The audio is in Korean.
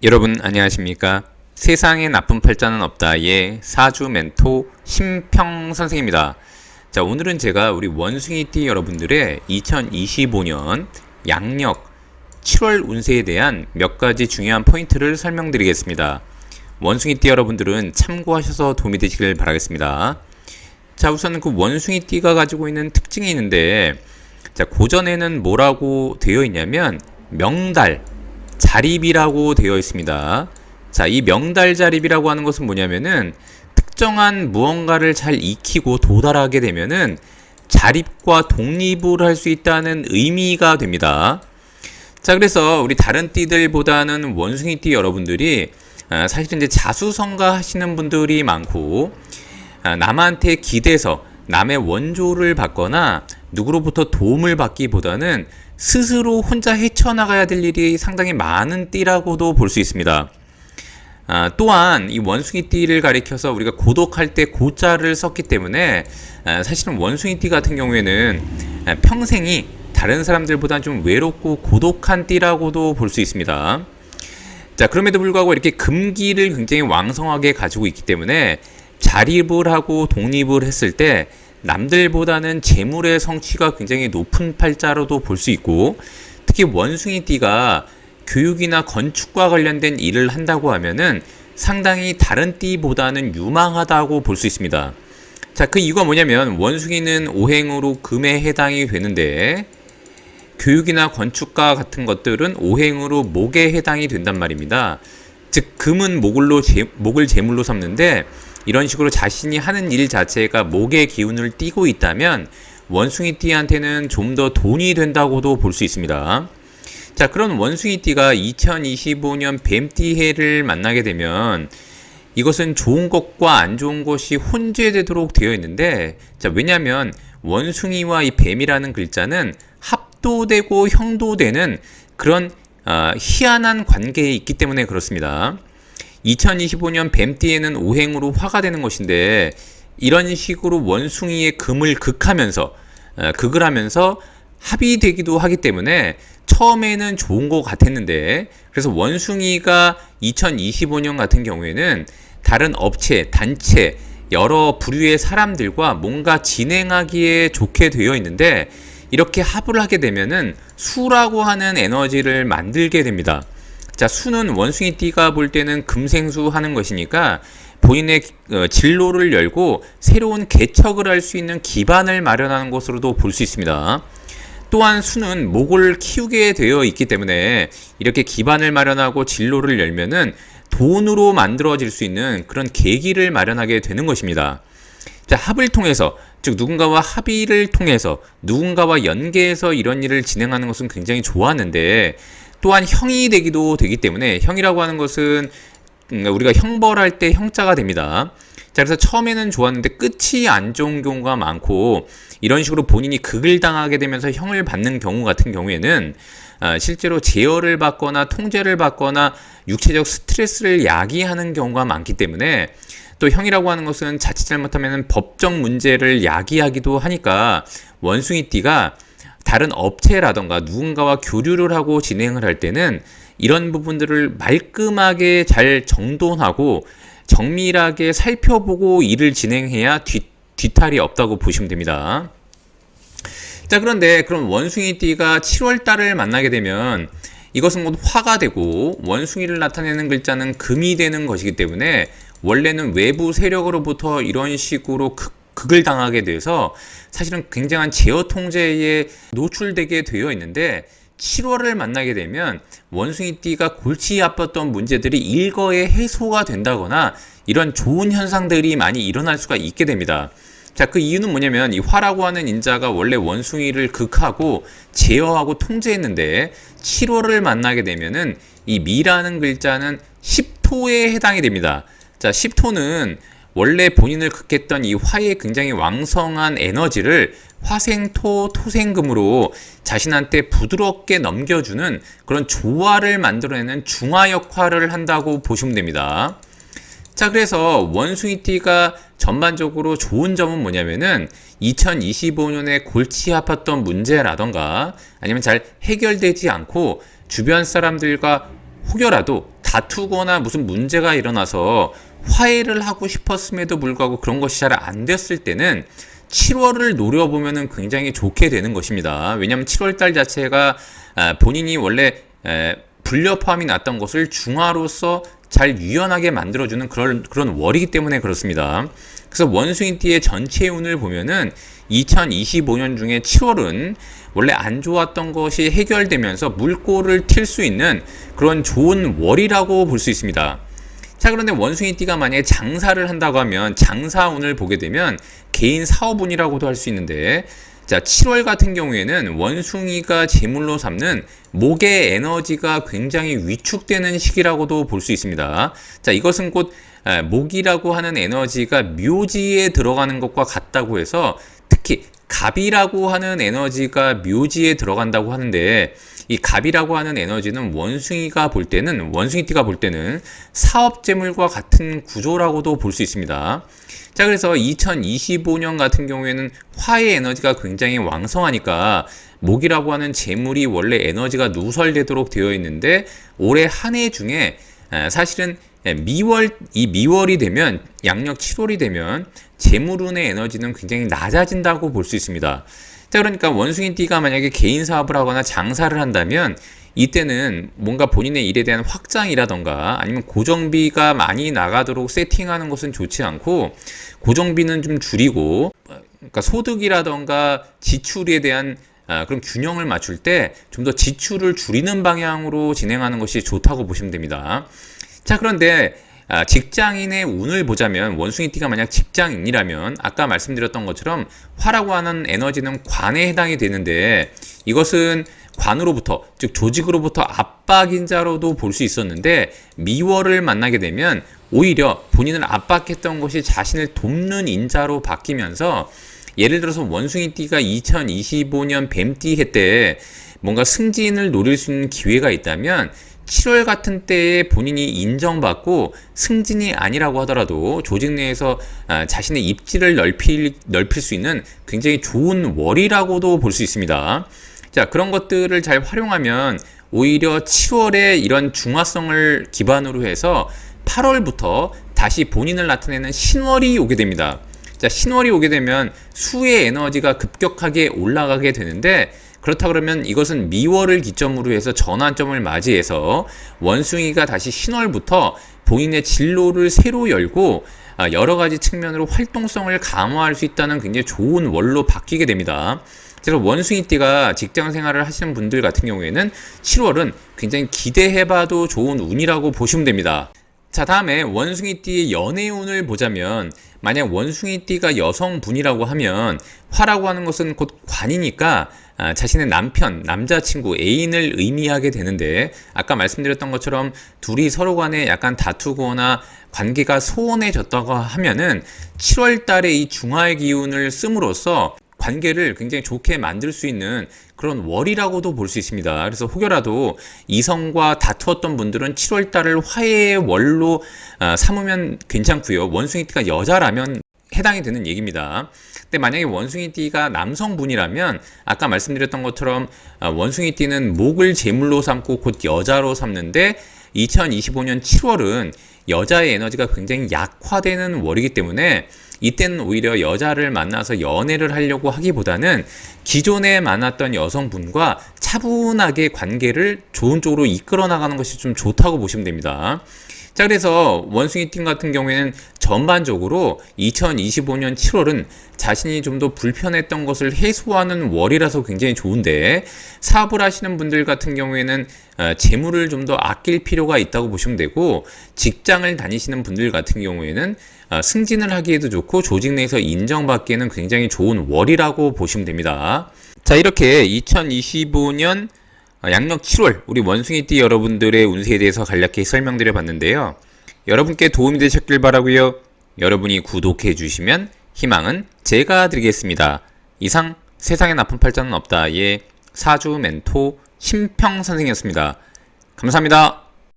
여러분 안녕하십니까? 세상에 나쁜 팔자는 없다의 사주 멘토 심평 선생입니다. 자, 오늘은 제가 우리 원숭이띠 여러분들의 2025년 양력 7월 운세에 대한 몇 가지 중요한 포인트를 설명드리겠습니다. 원숭이띠 여러분들은 참고하셔서 도움이 되시길 바라겠습니다. 자, 우선 그 원숭이띠가 가지고 있는 특징이 있는데, 자, 고전에는 뭐라고 되어 있냐면 명달 자립이라고 되어 있습니다. 자, 이 명달 자립이라고 하는 것은 뭐냐면은 특정한 무언가를 잘 익히고 도달하게 되면은 자립과 독립을 할 수 있다는 의미가 됩니다. 자, 그래서 우리 다른 띠들보다는 원숭이띠 여러분들이 사실은 이제 자수성가 하시는 분들이 많고, 남한테 기대서 남의 원조를 받거나 누구로부터 도움을 받기보다는 스스로 혼자 헤쳐나가야 될 일이 상당히 많은 띠라고도 볼 수 있습니다. 또한 이 원숭이띠를 가리켜서 우리가 고독할 때 고자를 썼기 때문에 사실은 원숭이띠 같은 경우에는 평생이 다른 사람들보다 좀 외롭고 고독한 띠라고도 볼 수 있습니다. 자, 그럼에도 불구하고 이렇게 금기를 굉장히 왕성하게 가지고 있기 때문에 자립을 하고 독립을 했을 때 남들보다는 재물의 성취가 굉장히 높은 팔자로도 볼 수 있고, 특히 원숭이띠가 교육이나 건축과 관련된 일을 한다고 하면은 상당히 다른 띠보다는 유망하다고 볼 수 있습니다. 자, 그 이유가 뭐냐면 원숭이는 오행으로 금에 해당이 되는데 교육이나 건축과 같은 것들은 오행으로 목에 해당이 된단 말입니다. 즉 금은 목을 제물로 삼는데, 이런 식으로 자신이 하는 일 자체가 목의 기운을 띠고 있다면 원숭이띠한테는 좀 더 돈이 된다고도 볼 수 있습니다. 자, 그런 원숭이띠가 2025년 뱀띠해를 만나게 되면 이것은 좋은 것과 안 좋은 것이 혼재되도록 되어 있는데, 자, 왜냐하면 원숭이와 이 뱀이라는 글자는 합도되고 형도되는 그런 희한한 관계에 있기 때문에 그렇습니다. 2025년 뱀띠에는 오행으로 화가 되는 것인데, 이런 식으로 원숭이의 금을 극을 하면서 합이 되기도 하기 때문에 처음에는 좋은 것 같았는데, 그래서 원숭이가 2025년 같은 경우에는 다른 업체, 단체, 여러 부류의 사람들과 뭔가 진행하기에 좋게 되어 있는데, 이렇게 합을 하게 되면은 수라고 하는 에너지를 만들게 됩니다. 자, 수는 원숭이띠가 볼 때는 금생수 하는 것이니까 본인의 진로를 열고 새로운 개척을 할 수 있는 기반을 마련하는 것으로도 볼 수 있습니다. 또한 수는 목을 키우게 되어 있기 때문에 이렇게 기반을 마련하고 진로를 열면은 돈으로 만들어질 수 있는 그런 계기를 마련하게 되는 것입니다. 자, 합을 통해서, 즉 누군가와 합의를 통해서 누군가와 연계해서 이런 일을 진행하는 것은 굉장히 좋았는데, 또한 형이 되기도 되기 때문에, 형이라고 하는 것은 우리가 형벌할 때 형자가 됩니다. 자, 그래서 처음에는 좋았는데 끝이 안 좋은 경우가 많고, 이런 식으로 본인이 극을 당하게 되면서 형을 받는 경우 같은 경우에는 실제로 제어를 받거나 통제를 받거나 육체적 스트레스를 야기하는 경우가 많기 때문에, 또 형이라고 하는 것은 자칫 잘못하면 법적 문제를 야기하기도 하니까 원숭이띠가 다른 업체라던가 누군가와 교류를 하고 진행을 할 때는 이런 부분들을 말끔하게 잘 정돈하고 정밀하게 살펴보고 일을 진행해야 뒤탈이 없다고 보시면 됩니다. 자, 그런데 그럼 원숭이띠가 7월달을 만나게 되면 이것은 곧 화가 되고, 원숭이를 나타내는 글자는 금이 되는 것이기 때문에 원래는 외부 세력으로부터 이런 식으로 극을 당하게 돼서 사실은 굉장한 제어 통제에 노출되게 되어 있는데, 7월을 만나게 되면 원숭이띠가 골치 아팠던 문제들이 일거에 해소가 된다거나 이런 좋은 현상들이 많이 일어날 수가 있게 됩니다. 자, 그 이유는 뭐냐면 이 화라고 하는 인자가 원래 원숭이를 극하고 제어하고 통제했는데 7월을 만나게 되면은 이 미라는 글자는 10토에 해당이 됩니다. 자, 10토는 원래 본인을 극했던 이 화의 굉장히 왕성한 에너지를 화생토 토생금으로 자신한테 부드럽게 넘겨주는 그런 조화를 만들어내는 중화 역할을 한다고 보시면 됩니다. 자, 그래서 원숭이띠가 전반적으로 좋은 점은 뭐냐면은 2025년에 골치 아팠던 문제라던가 아니면 잘 해결되지 않고 주변 사람들과 혹여라도 다투거나 무슨 문제가 일어나서 화해를 하고 싶었음에도 불구하고 그런 것이 잘 안 됐을 때는 7월을 노려보면 굉장히 좋게 되는 것입니다. 왜냐하면 7월달 자체가 본인이 원래 불협화음이 났던 것을 중화로서 잘 유연하게 만들어주는 그런 월이기 때문에 그렇습니다. 그래서 원숭이띠의 전체 운을 보면은 2025년 중에 7월은 원래 안 좋았던 것이 해결되면서 물꼬를 튈 수 있는 그런 좋은 월이라고 볼 수 있습니다. 자, 그런데 원숭이띠가 만약에 장사를 한다고 하면 장사운을 보게 되면 개인 사업운이라고도 할 수 있는데, 자, 7월 같은 경우에는 원숭이가 제물로 삼는 목의 에너지가 굉장히 위축되는 시기라고도 볼 수 있습니다. 자, 이것은 곧 목이라고 하는 에너지가 묘지에 들어가는 것과 같다고 해서, 특히 갑이라고 하는 에너지가 묘지에 들어간다고 하는데, 이 갑이라고 하는 에너지는 원숭이띠가 볼 때는 사업 재물과 같은 구조라고도 볼 수 있습니다. 자, 그래서 2025년 같은 경우에는 화의 에너지가 굉장히 왕성하니까 목이라고 하는 재물이 원래 에너지가 누설되도록 되어 있는데, 올해 한 해 중에 사실은 미월이 되면, 양력 7월이 되면 재물운의 에너지는 굉장히 낮아진다고 볼 수 있습니다. 자, 그러니까 원숭이띠가 만약에 개인 사업을 하거나 장사를 한다면 이때는 뭔가 본인의 일에 대한 확장이라던가 아니면 고정비가 많이 나가도록 세팅하는 것은 좋지 않고, 고정비는 좀 줄이고, 그러니까 소득이라던가 지출에 대한 그런 균형을 맞출 때 좀 더 지출을 줄이는 방향으로 진행하는 것이 좋다고 보시면 됩니다. 자, 그런데 직장인의 운을 보자면, 원숭이띠가 만약 직장인이라면 아까 말씀드렸던 것처럼 화라고 하는 에너지는 관에 해당이 되는데, 이것은 관으로부터, 즉 조직으로부터 압박인자로도 볼 수 있었는데, 미월을 만나게 되면 오히려 본인을 압박했던 것이 자신을 돕는 인자로 바뀌면서, 예를 들어서 원숭이띠가 2025년 뱀띠 해 때 뭔가 승진을 노릴 수 있는 기회가 있다면 7월 같은 때에 본인이 인정받고 승진이 아니라고 하더라도 조직 내에서 자신의 입지를 넓힐 수 있는 굉장히 좋은 월이라고도 볼 수 있습니다. 자, 그런 것들을 잘 활용하면 오히려 7월에 이런 중화성을 기반으로 해서 8월부터 다시 본인을 나타내는 신월이 오게 됩니다. 자, 신월이 오게 되면 수의 에너지가 급격하게 올라가게 되는데, 그렇다 그러면 이것은 미월을 기점으로 해서 전환점을 맞이해서 원숭이가 다시 신월부터 본인의 진로를 새로 열고 여러 가지 측면으로 활동성을 강화할 수 있다는 굉장히 좋은 월로 바뀌게 됩니다. 그래서 원숭이띠가 직장 생활을 하시는 분들 같은 경우에는 7월은 굉장히 기대해봐도 좋은 운이라고 보시면 됩니다. 자, 다음에 원숭이띠의 연애운을 보자면, 만약 원숭이띠가 여성분이라고 하면 화라고 하는 것은 곧 관이니까 자신의 남편, 남자친구, 애인을 의미하게 되는데, 아까 말씀드렸던 것처럼 둘이 서로 간에 약간 다투거나 관계가 소원해졌다고 하면은 7월 달에 이 중화의 기운을 씀으로써 관계를 굉장히 좋게 만들 수 있는 그런 월이라고도 볼 수 있습니다. 그래서 혹여라도 이성과 다투었던 분들은 7월 달을 화해의 월로 삼으면 괜찮고요. 원숭이띠가 여자라면 해당이 되는 얘기입니다. 근데 만약에 원숭이띠가 남성분이라면 아까 말씀드렸던 것처럼 원숭이띠는 목을 제물로 삼고 곧 여자로 삼는데, 2025년 7월은 여자의 에너지가 굉장히 약화되는 월이기 때문에 이때는 오히려 여자를 만나서 연애를 하려고 하기보다는 기존에 만났던 여성분과 차분하게 관계를 좋은 쪽으로 이끌어 나가는 것이 좀 좋다고 보시면 됩니다. 자, 그래서 원숭이팀 같은 경우에는 전반적으로 2025년 7월은 자신이 좀 더 불편했던 것을 해소하는 월이라서 굉장히 좋은데, 사업을 하시는 분들 같은 경우에는 재물을 좀 더 아낄 필요가 있다고 보시면 되고, 직장을 다니시는 분들 같은 경우에는 승진을 하기에도 좋고 조직 내에서 인정받기에는 굉장히 좋은 월이라고 보시면 됩니다. 자, 이렇게 2025년 양력 7월 우리 원숭이띠 여러분들의 운세에 대해서 간략히 설명드려 봤는데요. 여러분께 도움이 되셨길 바라고요. 여러분이 구독해 주시면 희망은 제가 드리겠습니다. 이상 세상에 나쁜 팔자는 없다의 사주 멘토 심평 선생이었습니다. 감사합니다.